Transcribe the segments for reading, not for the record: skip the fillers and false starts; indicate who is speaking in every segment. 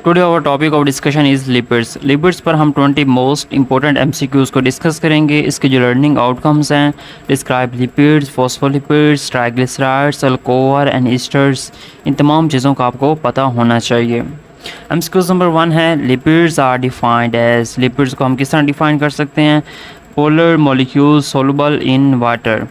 Speaker 1: Today our topic of discussion is lipids. Lipids पर हम 20 most important MCQs को discuss करेंगे। इसके जो लर्निंग आउटकम्स हैं, describe lipids, phospholipids, triglycerides, alcohol and esters, इन तमाम चीज़ों का आपको पता होना चाहिए। एमसीक्यूज़ नंबर 1 है lipids are defined as. Lipids को हम किस तरह डिफाइन कर सकते हैं? Polar molecules soluble in water.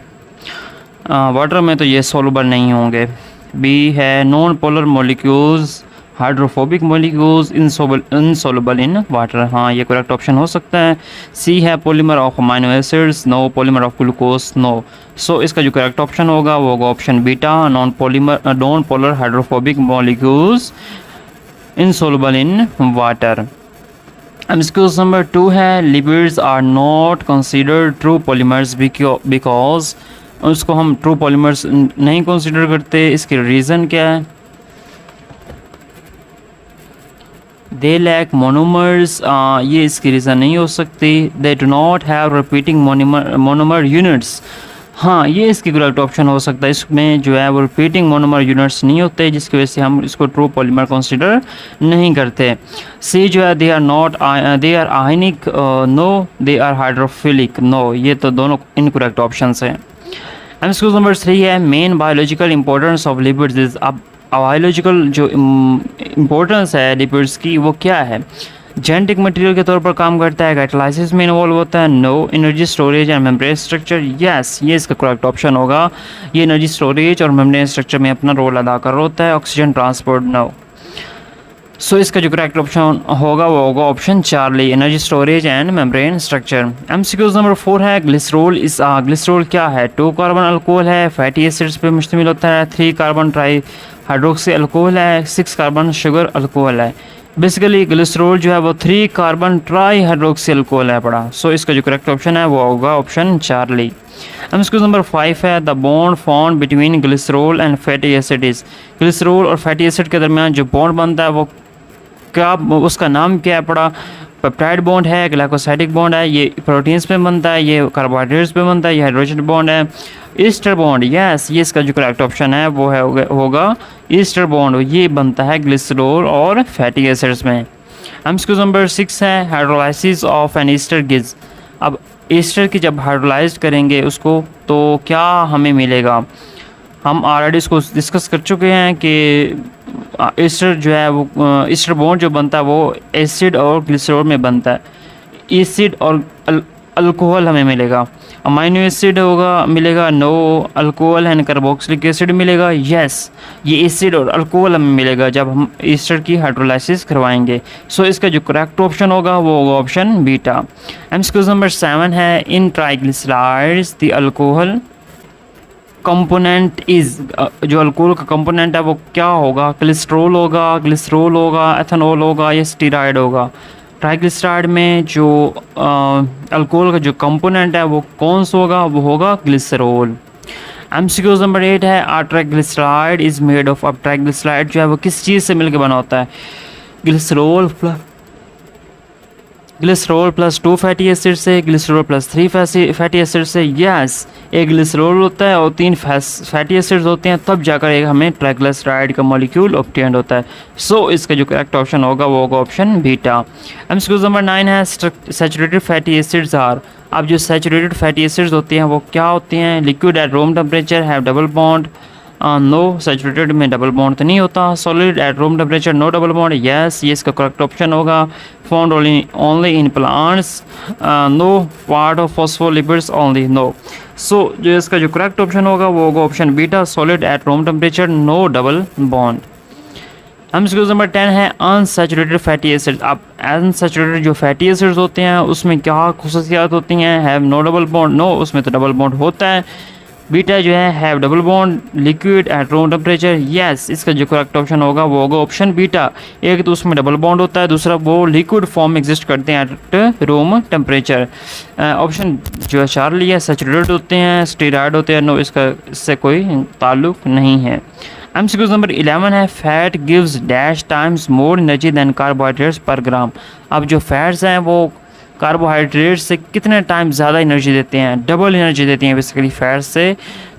Speaker 1: Water में तो ये सोलुबल नहीं होंगे। बी है non polar molecules hydrophobic molecules insoluble in water. हाँ, ये करेक्ट ऑप्शन हो सकता है। सी है polymer of amino acids, no. Polymer of glucose, no. So इसका जो करेक्ट ऑप्शन होगा वो होगा option beta, non polar hydrophobic molecules insoluble in water. MCQs number 2 है lipids are not considered true polymers because. उसको हम true polymers नहीं consider करते, इसकी रीज़न क्या है? दे लैक मोनोमर्स, ये इसकी रीज़न नहीं हो सकती। They do not have repeating monomer units. हाँ, ये इसकी करेक्ट ऑप्शन हो सकता है। इसमें जो है वो रिपीटिंग मोनोमर यूनिट्स नहीं होते, जिसकी वजह से हम इसको ट्रू पॉलीमर कंसीडर नहीं करते। सी जो है they are ionic, no. They are hydrophilic, no. ये तो दोनों इनकरेक्ट ऑप्शंस हैं। एमसीक्यू नंबर 3 है main biological importance of lipids is. अब बायोलॉजिकल जो इम्पोर्टेंस है लिपिड्स की वो क्या है? जेनेटिक मटेरियल के तौर पर काम करता है, कैटालाइसिस में इन्वॉल्व होता है, no. Energy storage and membrane structure, yes, ये इसका करेक्ट ऑप्शन होगा। ये एनर्जी स्टोरेज और मेम्ब्रेन स्ट्रक्चर में अपना रोल अदा कर रहा होता है। Oxygen transport, no. सो इसका जो करेक्ट ऑप्शन होगा वो होगा option Charlie, energy storage and membrane structure. MCQs number 4 है ग्लिसरॉल इस। ग्लिसरॉल क्या है? 2 कार्बन अल्कोहल है, फैटी एसिड्स पे मुश्तमिल होता है। 3 कार्बन ट्राई हाइड्रोक्सी अल्कोहल है, 6 कार्बन शुगर अल्कोहल है। बेसिकली ग्लिसरॉल जो है वो 3 कार्बन ट्राई हाइड्रोक्सी अल्कोहल है पड़ा। सो इसका जो करेक्ट ऑप्शन है वो होगा ऑप्शन चार्ली। एमसीक्यूज नंबर 5 है the bond form between glycerol and fatty acid is. Glycerol और फैटी एसिड के दरमियान जो बॉन्ड बनता है वो क्या, उसका नाम क्या है पड़ा? पेप्टाइड बॉन्ड है, ग्लाइकोसाइडिक बॉन्ड है, ये प्रोटीन्स पे बनता है, ये कार्बोहाइड्रेट्स पे बनता है, ये हाइड्रोजन बॉन्ड है, ईस्टर बॉन्ड, यस, ये इसका जो करेक्ट ऑप्शन है वो है होगा ईस्टर बॉन्ड। ये बनता है ग्लिसरॉल और फैटी एसिड्स में। एमसीक्यू नंबर 6 है hydrolysis of an ester gives. अब ईस्टर की जब हाइड्रोलाइज करेंगे उसको तो क्या हमें मिलेगा? हम ऑलरेडी इसको डिस्कस कर चुके हैं कि ईस्टर जो है वो ईस्टर बॉन्ड जो बनता है वो एसिड और ग्लिसरॉल में बनता है। एसिड और अल्कोहल हमें मिलेगा। अमाइनो एसिड होगा मिलेगा, no. Alcohol and carboxylic acid मिलेगा, यस। ये एसिड और अल्कोहल हमें मिलेगा जब हम ईस्टर की हाइड्रोलाइसिस करवाएंगे। सो इसका जो करेक्ट ऑप्शन होगा वो होगा ऑप्शन बीटा। एमसीक्यू नंबर 7 है in triglycerides the alcohol component is. जो अल्कोहल का कंपोनेंट है वो क्या होगा? कोलेस्ट्रॉल होगा, ग्लिसरॉल होगा, एथेनॉल होगा या स्टीराइड होगा? ट्राइग्लिसराइड में जो अल्कोहल का जो कंपोनेंट है वो कौन सा होगा? वो होगा ग्लिसरॉल। एमसीक्यूज नंबर 8 है आ ट्राइग्लिसराइड इज मेड ऑफ। अब ट्राइग्लिसराइड जो है वो किस चीज़ से मिलकर बना होता है? ग्लिसरॉल प्लस 2 फैटी एसिड से, ग्लिसरॉल प्लस 3 फैटी एसिड से, यस। एक ग्लिसरॉल होता है और 3 फैटी एसिड्स होते हैं, तब जाकर एक हमें ट्राइग्लिसराइड का मॉलिक्यूल ऑब्टेन्ड होता है। सो इसका जो करेक्ट ऑप्शन होगा वो होगा ऑप्शन बीटा। एमसीक्यू नंबर 9 है सैचुरेटेड फैटी एसिड्स आर। अब जो सैचुरेटेड फैटी एसिड्स होती हैं वो क्या होती हैं? Liquid at room temperature have double bond, no. Saturated में डबल बॉन्ड तो नहीं होता। Solid at room temperature no double bond, yes, ये इसका करेक्ट ऑप्शन होगा। Found only in plants, no. Part of phospholipids only, no. So जो इसका जो करेक्ट ऑप्शन होगा वो होगा option beta, solid at room temperature no double bond. MCQ number 10 है अनसैचुरेटेड फैटी एसिड्स। अब अनसैचुरेटेड जो फैटी एसिड्स होते हैं उसमें क्या खुसूसियात होती हैं? Have no double bond, no, उसमें तो डबल बॉन्ड होता है। बीटा जो है have double bond, liquid at room temperature, yes, इसका जो करेक्ट ऑप्शन होगा वो होगा ऑप्शन बीटा। एक तो उसमें डबल बॉन्ड होता है, दूसरा वो लिक्विड फॉर्म में एग्जिस्ट करते हैं एट रूम टेम्परेचर। ऑप्शन जो है चार्ली है, सैचुरेटेड होते हैं, स्टीराइड होते हैं, नो, इसका इससे कोई ताल्लुक नहीं है। एमसीक्यू नंबर 11 है fat gives dash times more energy than carbohydrates per gram. अब जो फैट्स हैं वो कार्बोहाइड्रेट से कितने टाइम ज़्यादा एनर्जी देते हैं? डबल एनर्जी देती हैं बेसिकली। फैट से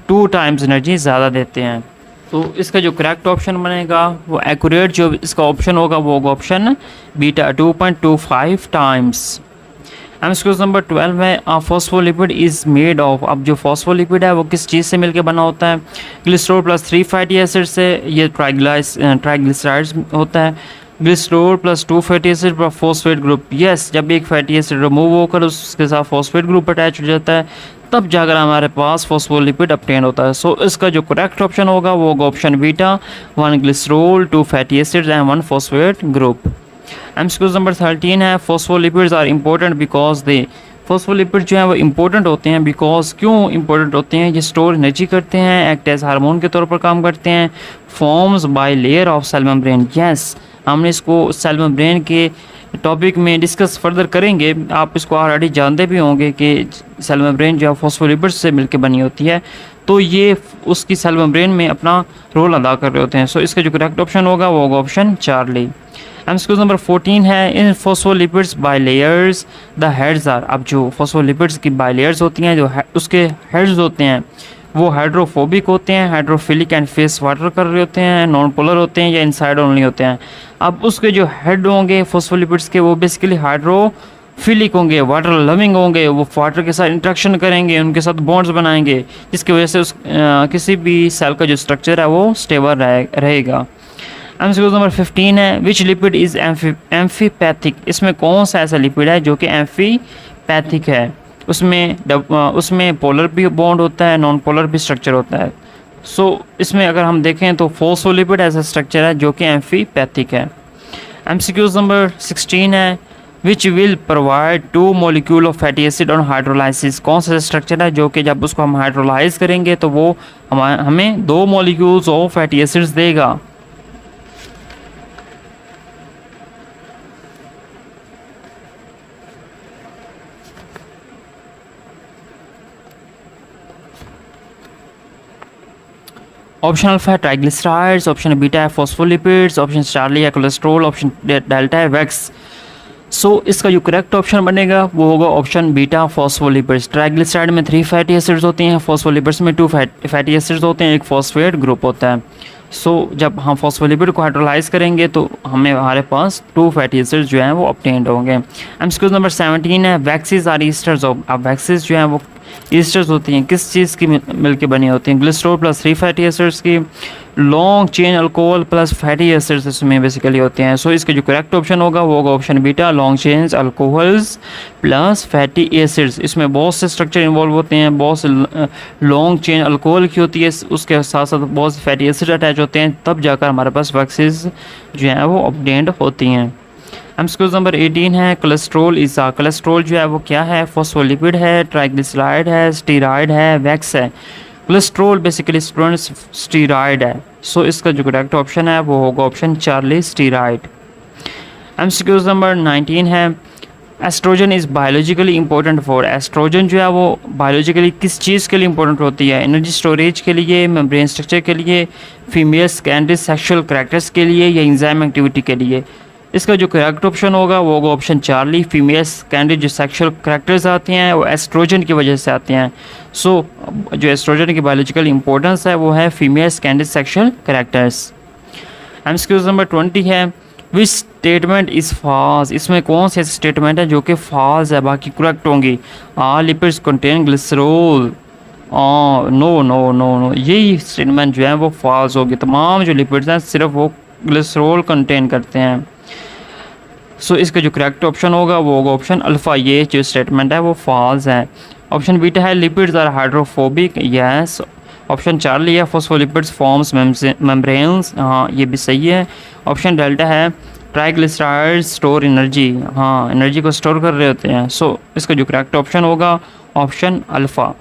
Speaker 1: 2 टाइम्स एनर्जी ज़्यादा देते हैं। तो इसका जो करेक्ट ऑप्शन बनेगा वो एक्यूरेट जो इसका ऑप्शन होगा वो होगा option beta 2.25 times. Question number 12 है फॉस्फोलिपिड इज़ मेड ऑफ। अब जो फॉस्फोलिपिड है वो किस चीज़ से मिलकर बना होता है? ग्लिसरॉल प्लस 3 फैटी एसिड से, ये ट्राइग्लिसराइड्स होता है। ग्लिसरॉल प्लस 2 फैटी एसिड पर फॉस्फेट ग्रुप, यस, जब एक फैटी एसिड रिमूव होकर उसके साथ फॉस्फेट ग्रुप अटैच हो जाता है तब जाकर हमारे पास फॉस्फोलिपिड अपटेन होता है। सो इसका जो करेक्ट ऑप्शन होगा वो होगा option beta, 1 glycerol, 2 fatty acids and 1 phosphate group. Question number 13 है phospholipids are important because they. Phospholipid जो है वो इम्पोर्टेंट होते हैं बिकॉज, क्यों इम्पोर्टेंट होते हैं? ये स्टोर एनर्जी करते हैं, एक्ट एज हार्मोन के तौर पर काम करते हैं, forms bilayer of cell membrane. Yes, हमने इसको सेल मेम्ब्रेन के टॉपिक में डिस्कस फर्दर करेंगे। आप इसको ऑलरेडी जानते भी होंगे कि सेल मेम्ब्रेन जो है फॉस्फोलिपिड्स से मिलकर बनी होती है, तो ये उसकी सेल मेम्ब्रेन में अपना रोल अदा कर रहे होते हैं। सो इसका जो करेक्ट ऑप्शन होगा वो होगा ऑप्शन चार्ली। क्वेश्चन नंबर 14 है in phospholipids bilayers the heads are. अब जो फॉस्फोलिपिड्स की बाय लेयर्स होती हैं, जो उसके हेड्स होते हैं वो हाइड्रोफोबिक होते हैं, हाइड्रोफिलिक एंड फेस वाटर कर रहे होते हैं, नॉन पोलर होते हैं या इनसाइड ओनली होते हैं। अब उसके जो हेड होंगे फॉस्फोलिपिड्स के वो बेसिकली हाइड्रोफिलिक होंगे, वाटर लविंग होंगे, वो वाटर के साथ इंटरेक्शन करेंगे, उनके साथ बॉन्ड्स बनाएंगे, जिसकी वजह से किसी भी सेल का जो स्ट्रक्चर है वो स्टेबल रहेगा। क्वेश्चन नंबर 15 है विच लिपिड इज़ एम्फीपैथिक। इसमें कौन सा ऐसा लिपिड है जो कि एम्फीपैथिक है? उसमें पोलर भी बॉन्ड होता है, नॉन पोलर भी स्ट्रक्चर होता है। सो इसमें अगर हम देखें तो फॉस्फोलिपिड ऐसा स्ट्रक्चर है जो कि एम्फीपैथिक है। क्वेश्चन नंबर 16 है which will provide 2 molecule of fatty acid on hydrolysis. कौन सा स्ट्रक्चर है जो कि जब उसको हम हाइड्रोलाइज करेंगे तो वो हमें 2 मॉलिक्यूल्स ऑफ फैटी एसिड्स देगा? ऑप्शन अल्फा है ट्राइग्लिसराइड्स, ऑप्शन बीटा है फॉस्फोलिपिड्स, ऑप्शन चार्ली है कोलेस्ट्रॉल, ऑप्शन डेल्टा है वैक्स। सो इसका जो करेक्ट ऑप्शन बनेगा वो होगा ऑप्शन बीटा फॉस्फोलिपिड्स। ट्राइग्लिसराइड में 3 फैटी एसिड्स होती हैं, फॉस्फोलिपिड्स में 2 फैटी एसिड्स होते हैं, एक फॉस्फेट ग्रुप होता है। सो जब हम फॉस्फोलिपिड को हाइड्रोलाइज करेंगे तो हमारे पास 2 फैटी एसिड्स जो हैं वो ऑब्टेन्ड होंगे। क्वेश्चन नंबर 17 है वैक्सीज आर ईस्टर्स ऑफ। अब वैक्सीज जो हैं वो ईस्टर्स होती हैं, किस चीज़ की मिलके बनी होती हैं? ग्लिसरॉल प्लस 3 फैटी एसिड्स की, long chain alcohol plus fatty acids इसमें बेसिकली होते हैं। सो इसका जो करेक्ट ऑप्शन होगा वो होगा option beta, long chain alcohols plus fatty acids. इसमें बहुत से स्ट्रक्चर इन्वॉल्व होते हैं, बहुत से लॉन्ग चेन अल्कोहल की होती है, उसके साथ साथ बहुत से फैटी एसिड अटैच होते हैं, तब जाकर हमारे पास वैक्सीज जो हैं वो ऑब्टेन्ड होती हैं। क्वेश्चन नंबर 18 है कोलेस्ट्रॉल इज़। कोलेस्ट्रॉल जो है वो क्या है? फॉस्फोलिपिड है, ट्राइग्लिसराइड है, स्टीरॉयड है, वैक्स है। कोलेस्ट्रॉल बेसिकली स्टूडेंट्स स्टीरॉयड है। सो इसका जो करेक्ट ऑप्शन है वो होगा option Charlie steroid. Question number 19 है oestrogen is biologically important for. Oestrogen जो है वो बायोलॉजिकली किस चीज़ के लिए इंपॉर्टेंट होती है? एनर्जी स्टोरेज के लिए, मेम्ब्रेन स्ट्रक्चर के लिए, फीमेल सेकेंडरी सेक्सुअल करैक्टर्स के लिए या एंजाइम एक्टिविटी के लिए? इसका जो करेक्ट ऑप्शन होगा वो होगा ऑप्शन चार्ली। फीमेल सेकेंडरी जो सेक्सुअल करैक्टर्स आते हैं वो एस्ट्रोजन की वजह से आते हैं। सो जो एस्ट्रोजन की बायोलॉजिकल इंपॉर्टेंस है वो है female secondary sexual characters. Question number 20 है विच स्टेटमेंट इज़ फॉल्स। इसमें कौन सी स्टेटमेंट है जो कि फॉल्स है, बाकी करेक्ट होंगी? All lipids contain glycerol, no no no no, यही स्टेटमेंट जो है वो फॉल्स होगी। तमाम जो लिपिड्स हैं सिर्फ वो ग्लिसरॉल कंटेन करते हैं। सो इसका जो करेक्ट ऑप्शन होगा वो होगा ऑप्शन अल्फ़ा, ये जो स्टेटमेंट है वो फॉल्स है। ऑप्शन बीटा है lipids are hydrophobic, yes. Option Charlie है फॉस्फोलिपिड्स फॉर्म्स मेम्ब्रेन्स, हाँ ये भी सही है। ऑप्शन डेल्टा है ट्राइग्लिसराइड्स स्टोर एनर्जी, हाँ एनर्जी को स्टोर कर रहे होते हैं। सो इसका जो करेक्ट ऑप्शन होगा option alpha.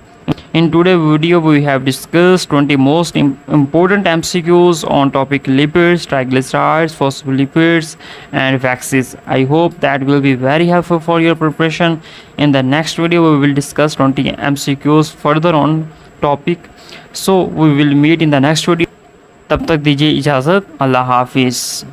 Speaker 1: In today's video, we have discussed 20 most important MCQs on topic lipids, triglycerides, phospholipids, and vaccines. I hope that will be very helpful for your preparation. In the next video, we will discuss 20 MCQs further on topic. So we will meet in the next video. तब तक दीजिए इजाज़त, अल्लाह हाफिज़।